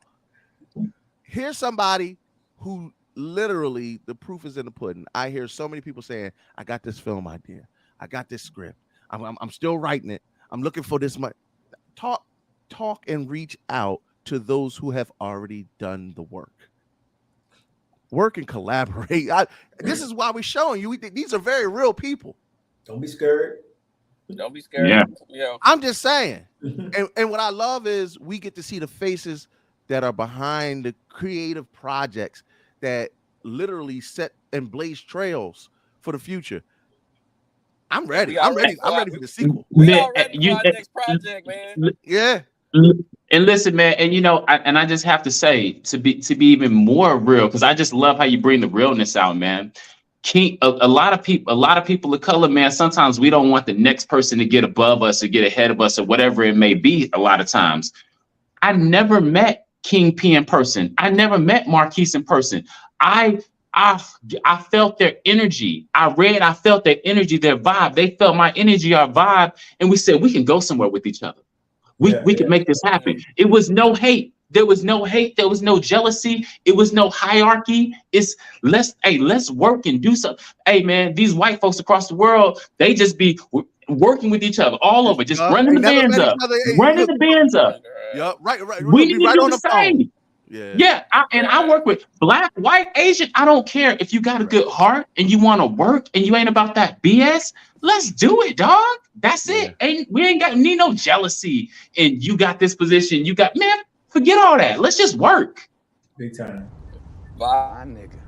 Here's somebody who literally, the proof is in the pudding. I hear so many people saying, I got this film idea. I got this script. I'm still writing it. I'm looking for this much. Talk and reach out to those who have already done the work. Work and collaborate. This is why we're showing you. These are very real people. Don't be scared. Don't be scared. Yeah. I'm just saying. And what I love is we get to see the faces that are behind the creative projects that literally set and blaze trails for the future. I'm ready. I'm ready for the sequel. We all ready for our next project, man. Yeah. And listen, man, and you know, I just have to say, to be even more real, because I just love how you bring the realness out, man. A lot of people of color, man, sometimes we don't want the next person to get above us or get ahead of us or whatever it may be. A lot of times I never met King P in person. I never met Marquise in person. I felt their energy. I felt their energy, their vibe. They felt my energy, our vibe. And we said, we can go somewhere with each other. We can make this happen. It was no hate. There was no hate. There was no jealousy. It was no hierarchy. It's let's work and do something. Hey, man, these white folks across the world, they just be working with each other all over, just running the bands up. Running the bands up. Yeah, right. We need to do the same. Yeah. I work with Black, white, Asian. I don't care if you got a good heart and you want to work and you ain't about that BS. Let's do it, dog. That's it. We ain't need no jealousy. And you got this position. You got, man, forget all that. Let's just work. Big time. Bye, nigga.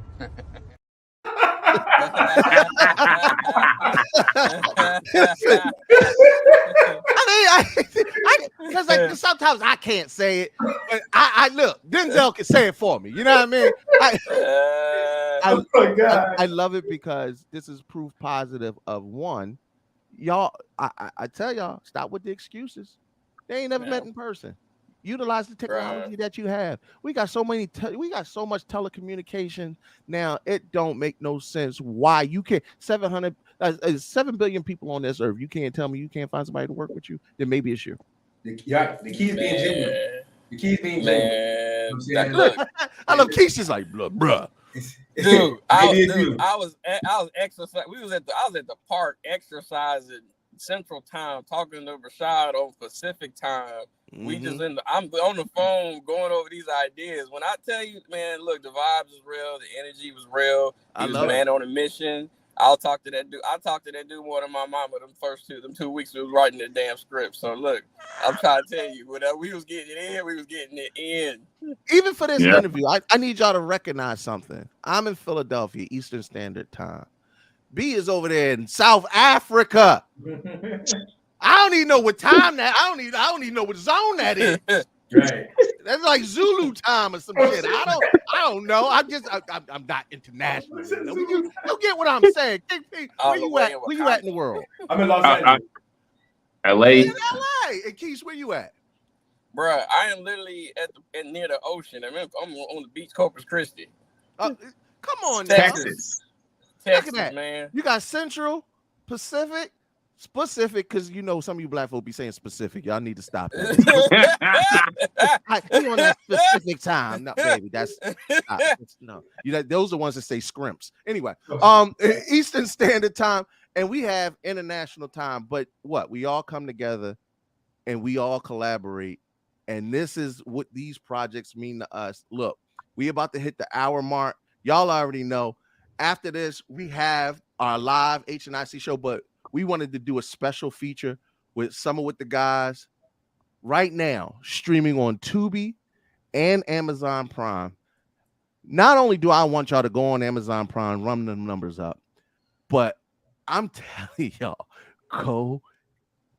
because like sometimes I can't say it, but I look, Denzel can say it for me. You know what I mean? I love it because this is proof positive of one. Y'all, I tell y'all, stop with the excuses. They ain't never met in person. Utilize the technology that you have. We got so much telecommunication now. It don't make no sense why you can't 7 billion people on this earth. You can't tell me you can't find somebody to work with you. Then maybe it's you. The keys being genuine. The keys being genuine. Look, I love Keisha's like, bruh. Dude, I was exercising. I was at the park exercising Central Time, talking to Rashad on Pacific Time. We just I'm on the phone going over these ideas. When I tell you, man, look, the vibes was real, the energy was real. He was a man on a mission. I'll talk to that dude. I talked to that dude more than my mama them 2 weeks we was writing the damn script. So look, I'm trying to tell you, whenever we was getting it in, we was getting it in. Even for this interview, I need y'all to recognize something. I'm in Philadelphia, Eastern Standard Time. B is over there in South Africa. I don't even know what time that. I don't even know what zone that is. Right. That's like Zulu time or some shit. I don't know. I'm not international. You get what I'm saying? Where you at? Where you at in the world? I'm in Los Angeles. LA. In LA. And Keith, where you at? Bruh, I am literally near the ocean. I'm on the beach, Corpus Christi. Come on, Texas. Look at that, man. You got Central, Pacific, specific, because you know some of you black folk be saying specific. Y'all need to stop that. He on that specific time. No, baby, that's no. Those are the ones that say scrimps. Anyway, Eastern Standard Time, and we have international time. But what? We all come together and we all collaborate. And this is what these projects mean to us. Look, we about to hit the hour mark. Y'all already know. After this, we have our live HNIC show, but we wanted to do a special feature with Summer with the Guys right now, streaming on Tubi and Amazon Prime. Not only do I want y'all to go on Amazon Prime, run them numbers up, but I'm telling y'all, go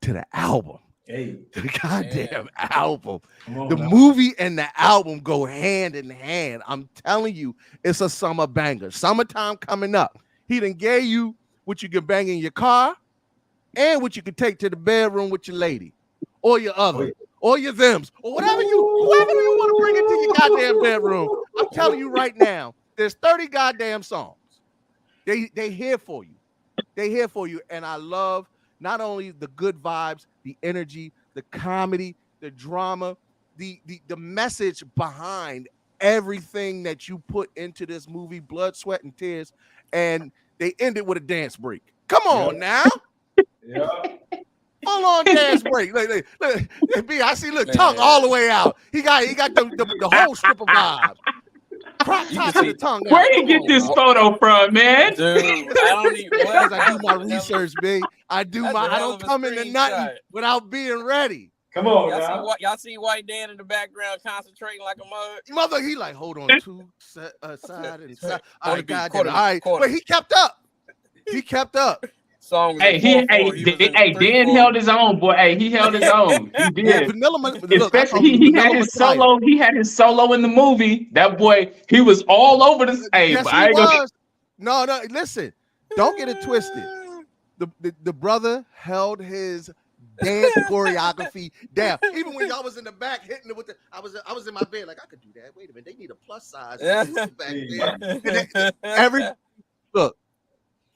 to the album. Hey, the goddamn album. The movie and the album go hand in hand. I'm telling you, it's a summer banger. Summertime coming up. He done gave you what you can bang in your car and what you can take to the bedroom with your lady or your other or your thems or whoever you want to bring into your goddamn bedroom. I'm telling you right now, there's 30 goddamn songs. They here for you. They here for you. And I love not only the good vibes, the energy, the comedy, the drama, the message behind everything that you put into this movie, blood, sweat, and tears, and they end it with a dance break. Come on now. Yeah. Full on dance break. Look, B, I see, look, tongue all the way out. He got the whole stripper vibe. Crop top to the tongue. Where you get this photo from, man? Dude, I do my research, B. I don't come into nothing without being ready. Come on, y'all see White Dan in the background concentrating like a mug? Mother, he like, hold on, side and side. All right, but he kept up. He kept up. Dan held his own, boy. Hey, he held his own. He did. Yeah, Vanilla, especially he had his solo. He had his solo in the movie. That boy, he was all over this. Hey, yes, he was. No, listen, don't get it twisted. The brother held his dance choreography down. Even when y'all was in the back hitting it with the, I was in my bed like I could do that. Wait a minute, they need a plus size back there. Look,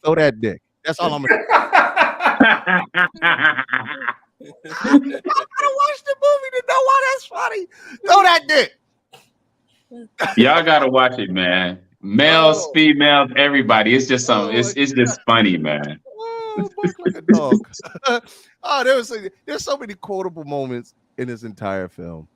throw that dick. That's all I'm gonna do. I gotta watch the movie to know why that's funny. Throw that dick. Y'all gotta watch it, man. Males, females, everybody. It's just something. It's just funny, man. Like a dog. There's so many quotable moments in this entire film.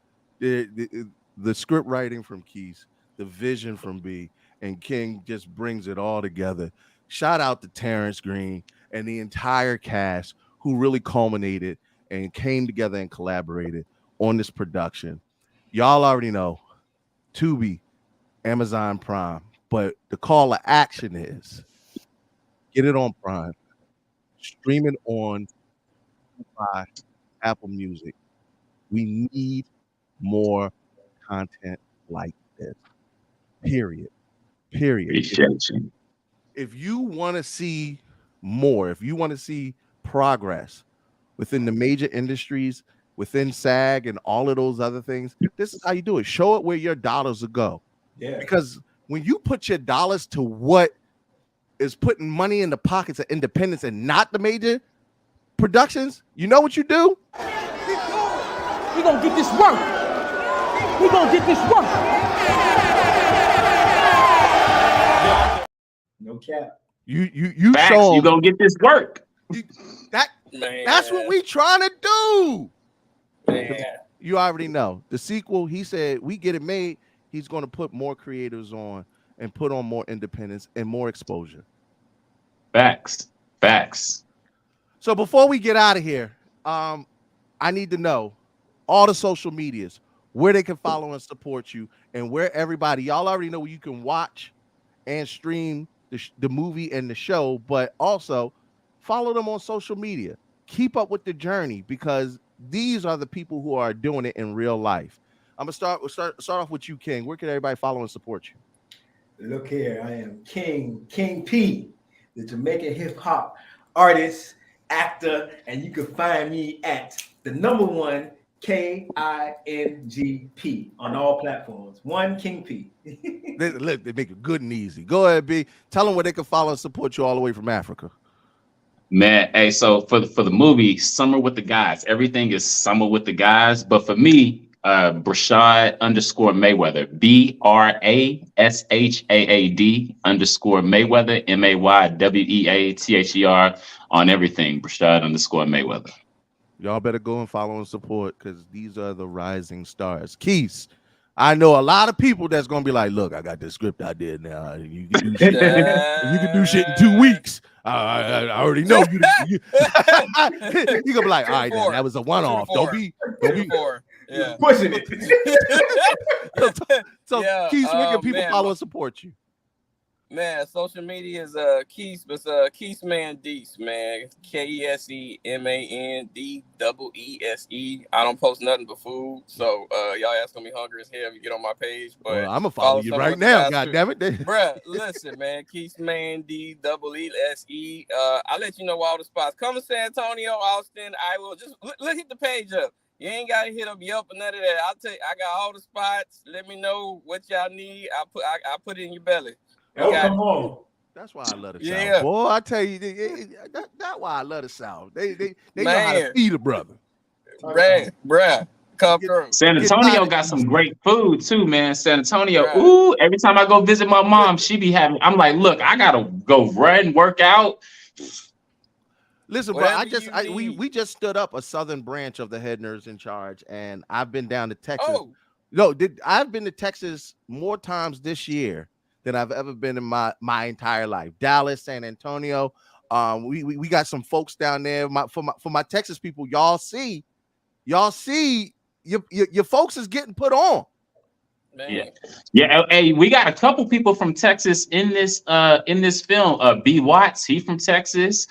The script writing from Keith, the vision from B, and King just brings it all together. Shout out to Terrence Green and the entire cast who really culminated and came together and collaborated on this production. Y'all already know, Tubi, Amazon Prime, but the call to action is get it on Prime, stream it on Apple Music, We need more content like this. Period. Appreciate you. If you want to see more, if you want to see progress within the major industries, within SAG and all of those other things, this is how you do it. Show it where your dollars will go. Yeah. Because when you put your dollars to what is putting money in the pockets of independents and not the major productions, you know what you do? We gonna get this work. We gonna get this work. No cap. You Facts, show you gonna get this work. That's what we trying to do. Man. You already know. The sequel, he said, we get it made. He's going to put more creators on and put on more independence and more exposure. Facts. So before we get out of here, I need to know all the social medias, where they can follow and support you, and where everybody, y'all already know where you can watch and stream the movie and the show, but also follow them on social media. Keep up with the journey, because these are the people who are doing it in real life. I'm gonna start off with you, King. Where can everybody follow and support you? Look here, I am King P, the Jamaican hip hop artist, actor, and you can find me at the #1 KINGP on all platforms. One King P. Look, they make it good and easy. Go ahead, B. Tell them where they can follow and support you all the way from Africa. Man, hey, so for the movie Summer with the Guys, everything is Summer with the Guys, but for me, Brashad _Mayweather, BRASHAAD _Mayweather, MAYWEATHER on everything. Brashad _Mayweather. Y'all better go and follow and support, because these are the rising stars. Keith, I know a lot of people that's gonna be like, look, I got this script I did now. You can do shit. You can do shit in 2 weeks. I already know you. You gonna be like, all right, then, that was a one-off. Don't be. Yeah. Pushing it. So Yeah, Keith, where can people man. follow and support you? Man, social media is Keith, but Keithman Deese, man. KESEMANDEESE. I don't post nothing but food, so y'all ass gonna be hungry as hell if you get on my page. But Well, I'm gonna follow you right now. God damn it, bruh. Listen, man, Keithman DEESE. I'll let you know all the spots. Come to San Antonio, Austin. I will just look hit the page up. You ain't gotta hit up Yelp or none of that. I'll tell you, I got all the spots. Let me know what y'all need. I put it in your belly. Oh, come on. That's why I love the Yeah. South. Boy, I tell you, that's why I love the South. They know how to Man. feed a brother. Bruh, come through. San Antonio got some great food too, man. San Antonio, ooh, every time I go visit my mom, she be having, I'm like, look, I gotta go run, work out. Listen, bro, we just stood up a southern branch of the Head Nerds in Charge, and I've been down to Texas. Oh. No, I've been to Texas more times this year than I've ever been in my entire life. Dallas, San Antonio. We got some folks down there. For my Texas people, y'all see your folks is getting put on. Man. Yeah. Hey, we got a couple people from Texas in this film. B Watts, he from Texas.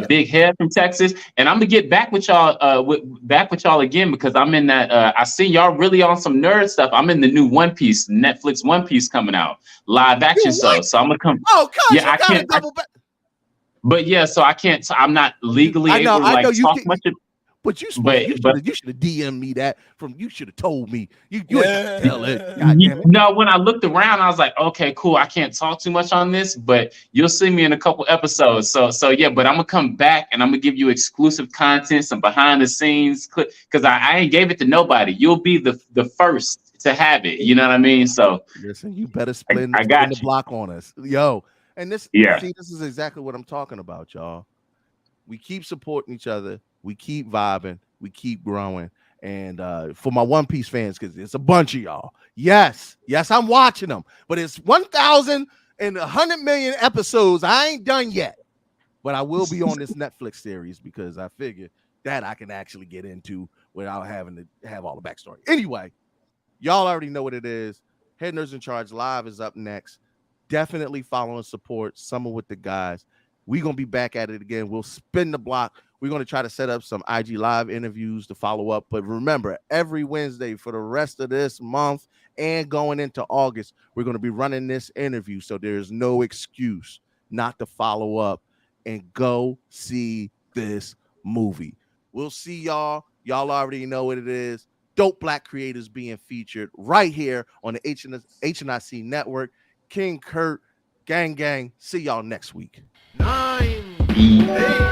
Big Head from Texas. And I'm gonna get back with y'all again, because I'm in that. I see y'all really on some nerd stuff. I'm in the new Netflix One Piece coming out live action. So I'm gonna come. Oh, gosh, yeah, I can't. But yeah, so I can't. I'm not legally able to like talk much. But you should have DM'd me that you should have told me. You ain't tell it. God damn it. No, when I looked around, I was like, okay, cool. I can't talk too much on this, but you'll see me in a couple episodes. So yeah, but I'm gonna come back and I'm gonna give you exclusive content, some behind the scenes, because I ain't gave it to nobody. You'll be the first to have it. You know what I mean? So listen, you better split I got the you. block on us, yo. And this is exactly what I'm talking about, y'all. We keep supporting each other. We keep vibing, we keep growing. And for my One Piece fans, because it's a bunch of y'all. Yes, I'm watching them, but it's 1,100 million episodes. I ain't done yet, but I will be on this Netflix series, because I figure that I can actually get into without having to have all the backstory. Anyway, y'all already know what it is. Head Nerds in Charge Live is up next. Definitely follow and support Summer with the Guys. We're going to be back at it again. We'll spin the block We're going to try to set up some IG Live interviews to follow up. But remember, every Wednesday for the rest of this month and going into August, we're going to be running this interview. So there's no excuse not to follow up and go see this movie. We'll see y'all. Y'all already know what it is. Dope Black creators being featured right here on the HNIC network. King Kurt, gang. See y'all next week. 9, 8.